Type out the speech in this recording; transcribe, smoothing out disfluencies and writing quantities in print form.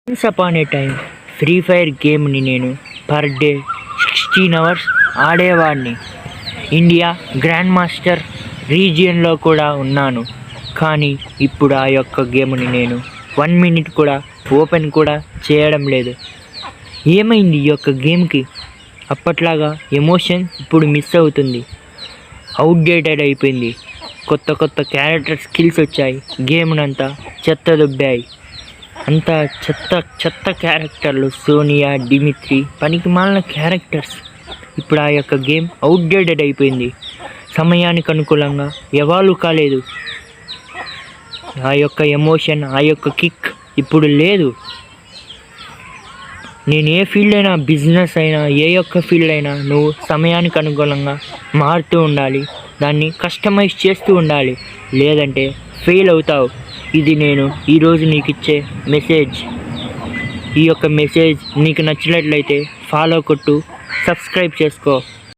Once upon ఏ time free fire గేమ్ని నేను per day 16 hours ఆడేవాడిని. ఇండియా గ్రాండ్ మాస్టర్ రీజియన్లో కూడా ఉన్నాను. కానీ ఇప్పుడు ఆ యొక్క గేమ్ని నేను 1 మినిట్ కూడా ఓపెన్ కూడా చేయడం లేదు. ఏమైంది ఈ యొక్క గేమ్కి? అప్పట్లాగా ఎమోషన్ ఇప్పుడు మిస్ అవుతుంది. అవుట్డేటెడ్ అయిపోయింది. కొత్త కొత్త క్యారెక్టర్ స్కిల్స్ వచ్చాయి. గేమ్నంతా చెత్త దుబ్బాయి. అంతా చెత్త క్యారెక్టర్లు, సోనియా, డిమిత్రి, పనికి మాలిన క్యారెక్టర్స్. ఇప్పుడు ఆ యొక్క గేమ్ అవుట్డేటెడ్ అయిపోయింది. సమయానికి అనుకూలంగా ఎవాల్వ్ కాలేదు. ఆ యొక్క ఎమోషన్, ఆ యొక్క కిక్ ఇప్పుడు లేదు. నేను ఏ ఫీల్డ్ అయినా, బిజినెస్ అయినా, ఏ యొక్క ఫీల్డ్ అయినా నువ్వు సమయానికి అనుకూలంగా మారుతూ ఉండాలి. దాన్ని కస్టమైజ్ చేస్తూ ఉండాలి, లేదంటే ఫెయిల్ అవుతావు. ఇది నేను ఈరోజు నీకు ఇచ్చే మెసేజ్. ఈ యొక్క మెసేజ్ నీకు నచ్చినట్లయితే ఫాలో కొట్టు, సబ్స్క్రైబ్ చేసుకో.